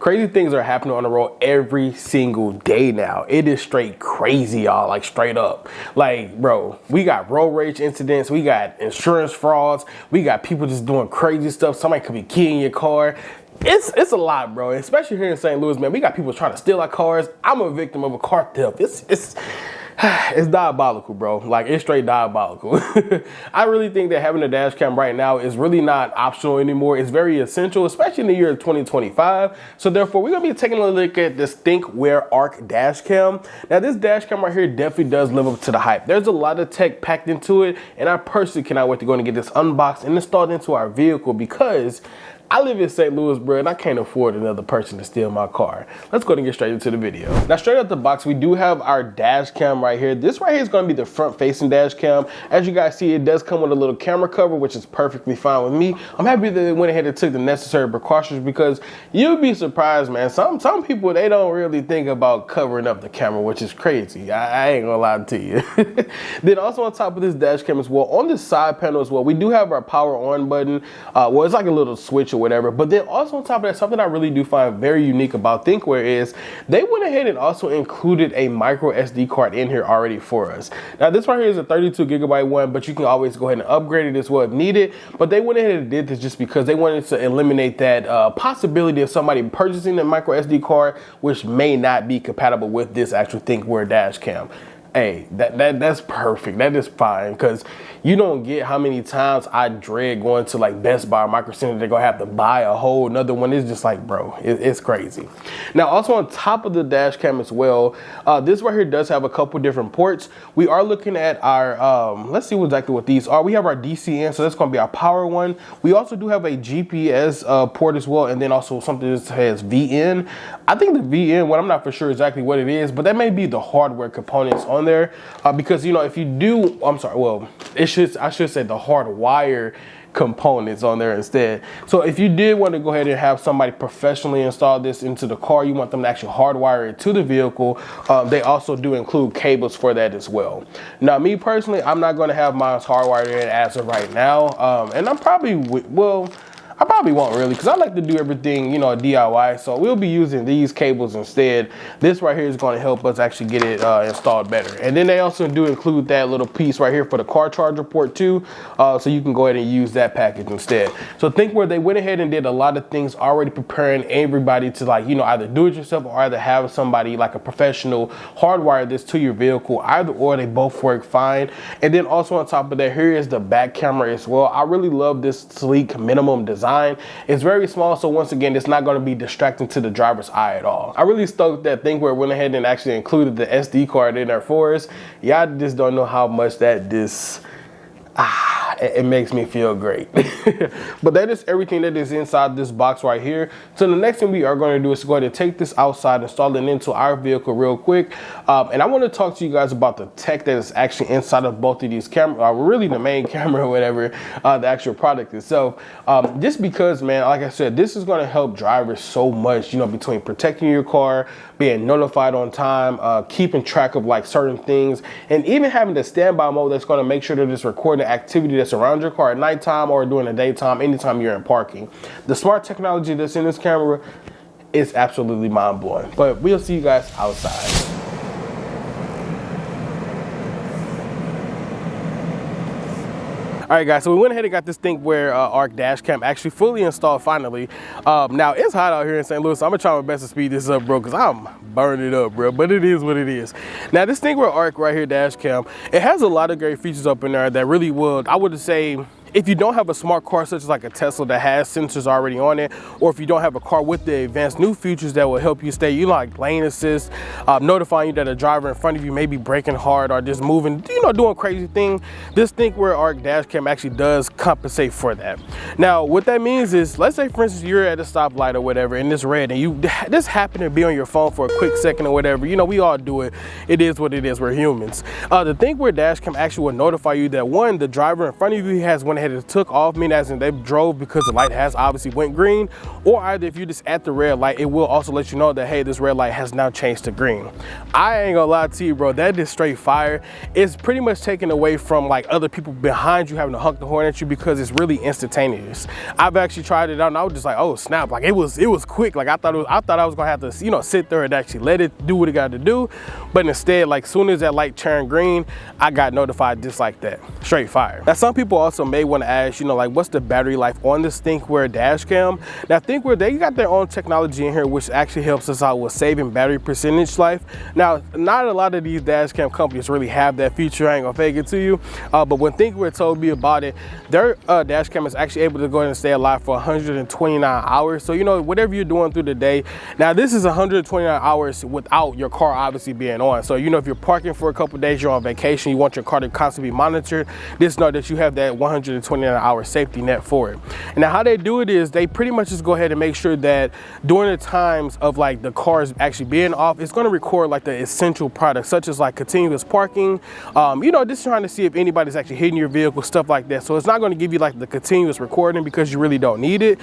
Crazy things are happening on the road every single day now. It is straight crazy, y'all, like straight up. Like, bro, we got road rage incidents, we got insurance frauds, we got people just doing crazy stuff. Somebody could be keying your car. It's a lot, bro, especially here in St. Louis, man. We got people trying to steal our cars. I'm a victim of a car theft. It's diabolical, bro. Like, it's straight diabolical. I really think that having a dash cam right now is really not optional anymore. It's very essential, especially in the year of 2025. So therefore, we're gonna be taking a look at this Thinkware Arc dash cam. Now, this dash cam right here definitely does live up to the hype. There's a lot of tech packed into it, and I personally cannot wait to go and get this unboxed and installed into our vehicle because I live in St. Louis, bro, and I can't afford another person to steal my car. Let's go and get straight into the video. Now, straight out the box, we do have our dash cam right here. This right here is going to be the front-facing dash cam. As you guys see, it does come with a little camera cover, which is perfectly fine with me. I'm happy that they went ahead and took the necessary precautions because you'd be surprised, man. Some people, they don't really think about covering up the camera, which is crazy. I ain't gonna lie to you. Then also on top of this dash cam as well, on the side panel as well, we do have our power on button. Well, it's like a little switch or whatever, but then also on top of that, something I really do find very unique about Thinkware is they went ahead and also included a micro SD card in here already for us. Now this right here is a 32 gigabyte one, but you can always go ahead and upgrade it as well if needed, but they went ahead and did this just because they wanted to eliminate that possibility of somebody purchasing a micro SD card which may not be compatible with this actual Thinkware dash cam. Hey, that's perfect. That is fine, because you don't get how many times I dread going to like Best Buy or Micro Center. They're gonna have to buy a whole another one. It's just like, bro, it's crazy. Now, also on top of the dash cam as well, this right here does have a couple different ports. We are looking at our, let's see exactly what these are. We have our DC in, so that's gonna be our power one. We also do have a GPS port as well, and then also something that has VN. I think the VN one, I'm not for sure exactly what it is, but that may be the hardware components on there, because you know, if you do, I'm sorry, well, I should say the hardwire components on there instead. So if you did want to go ahead and have somebody professionally install this into the car, you want them to actually hardwire it to the vehicle, they also do include cables for that as well. Now, me personally, I'm not going to have mine hardwired in as of right now, and I'm probably, well, I probably won't really, because I like to do everything, you know, DIY. So we'll be using these cables instead. This right here is going to help us actually get it installed better. And then they also do include that little piece right here for the car charger port too. So you can go ahead and use that package instead. So Thinkware, they went ahead and did a lot of things already preparing everybody to, like, you know, either do it yourself or either have somebody like a professional hardwire this to your vehicle. Either or, they both work fine. And then also on top of that, here is the back camera as well. I really love this sleek minimum design. It's very small, so once again, it's not going to be distracting to the driver's eye at all. I really stoked that Thinkware went ahead and actually included the SD card in there for us. Y'all just don't know how much that it makes me feel great. But that is everything that is inside this box right here. So the next thing we are going to do is go ahead and take this outside, install it into our vehicle real quick. And I want to talk to you guys about the tech that is actually inside of both of these cameras, really the main camera or whatever, the actual product itself. Just because, man, like I said, this is going to help drivers so much, you know, between protecting your car, being notified on time, keeping track of like certain things, and even having the standby mode that's going to make sure that it's recording activity that's around your car at nighttime or during the daytime, anytime you're in parking. The smart technology that's in this camera is absolutely mind-blowing. But we'll see you guys outside. All right, guys, so we went ahead and got this Thinkware Arc dash cam actually fully installed finally. Now, it's hot out here in St. Louis, so I'm gonna try my best to speed this up, bro, because I'm burning it up, bro, but it is what it is. Now, this Thinkware Arc right here dash cam, it has a lot of great features up in there that really will, I would say, if you don't have a smart car such as like a Tesla that has sensors already on it, or if you don't have a car with the advanced new features that will help you stay, you know, like lane assist, notifying you that a driver in front of you may be braking hard or just moving, you know, doing crazy thing, this Thinkware Arc dash cam actually does compensate for that. Now, what that means is, let's say for instance, you're at a stoplight or whatever and it's red and you just happen to be on your phone for a quick second or whatever, you know, we all do it. It is what it is, we're humans. The Thinkware dash cam actually will notify you that one, the driver in front of you has went went ahead and took off, meaning as in they drove because the light has obviously went green, or either if you're just at the red light, it will also let you know that, hey, this red light has now changed to green. I ain't gonna lie to you, bro, that is straight fire. It's pretty much taken away from like other people behind you having to honk the horn at you, because it's really instantaneous. I've actually tried it out and I was just like, oh snap, like it was quick. Like I thought I was gonna have to, you know, sit there and actually let it do what it got to do, but instead, like soon as that light turned green, I got notified just like that. Straight fire. Now some people also may want to ask, you know, like what's the battery life on this Thinkware dash cam? Now Thinkware, they got their own technology in here which actually helps us out with saving battery percentage life. Now not a lot of these dash cam companies really have that feature, I ain't gonna fake it to you, but when Thinkware told me about it, their dash cam is actually able to go ahead and stay alive for 129 hours. So you know, whatever you're doing through the day, now this is 129 hours without your car obviously being on. So you know, if you're parking for a couple of days, you're on vacation, you want your car to constantly be monitored, just know that you have that 129 hour safety net for it. And now how they do it is they pretty much just go ahead and make sure that during the times of like the cars actually being off, it's going to record like the essential products such as like continuous parking, you know, just trying to see if anybody's actually hitting your vehicle, stuff like that. So it's not going to give you like the continuous recording because you really don't need it.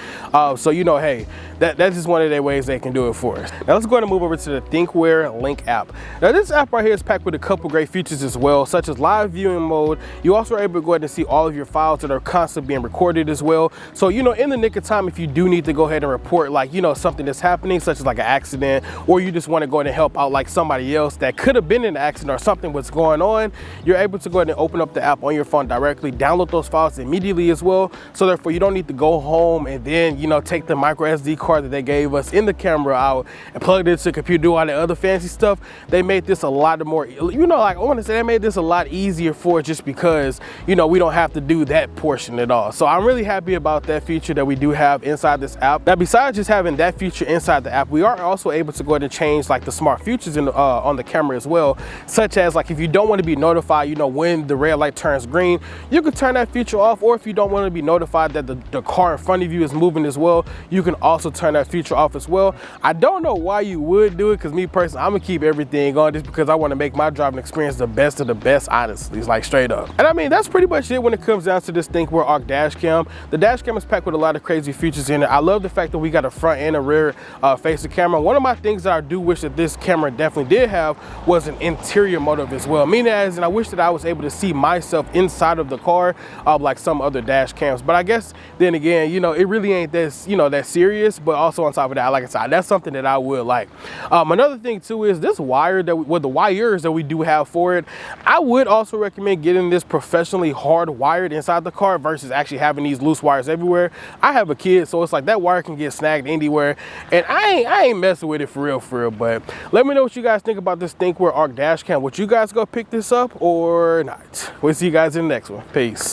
So you know, hey, that's just one of their ways they can do it for us. Now let's go ahead and move over to the Thinkware Link app. Now this app right here is packed with a couple great features as well, such as live viewing mode. You also are able to go ahead and see all of your files that are constantly being recorded as well. So you know, in the nick of time, if you do need to go ahead and report like, you know, something that's happening, such as like an accident, or you just want to go ahead and help out like somebody else that could have been in an accident or something was going on, you're able to go ahead and open up the app on your phone directly, download those files immediately as well. So therefore you don't need to go home and then, you know, take the micro SD card that they gave us in the camera out and plug it into the computer, do all the other fancy stuff. They made this a lot more, you know, like I want to say they made this a lot easier for it, just because, you know, we don't have to do that portion at all. So I'm really happy about that feature that we do have inside this app. Now besides just having that feature inside the app, we are also able to go ahead and change like the smart features in on the camera as well, such as like if you don't want to be notified, you know, when the red light turns green, you can turn that feature off. Or if you don't want to be notified that the car in front of you is moving as well, you can also turn that feature off as well. I don't know why you would do it, because me personally, I'm gonna keep everything on just because I want to make my driving experience the best of the best, honestly. It's like straight up. And I mean, that's pretty much it when it comes down to this Thinkware Arc dash cam. The dash cam is packed with a lot of crazy features in it. I love the fact that we got a front and a rear facing camera. One of my things that I do wish that this camera definitely did have was an interior motive as well, meaning as, and I wish that I was able to see myself inside of the car like some other dash cams. But I guess then again, you know, it really ain't this, you know, that serious. But also on top of that, like I said, that's something that I would like. Another thing too is this wire that the wires that we do have for it. I would also recommend getting this professionally hard wired inside the car versus actually having these loose wires everywhere. I have a kid, so it's like that wire can get snagged anywhere, and I ain't messing with it for real. But let me know what you guys think about this Thinkware Arc dash cam. Would you guys go pick this up or not? We'll see you guys in the next one. Peace.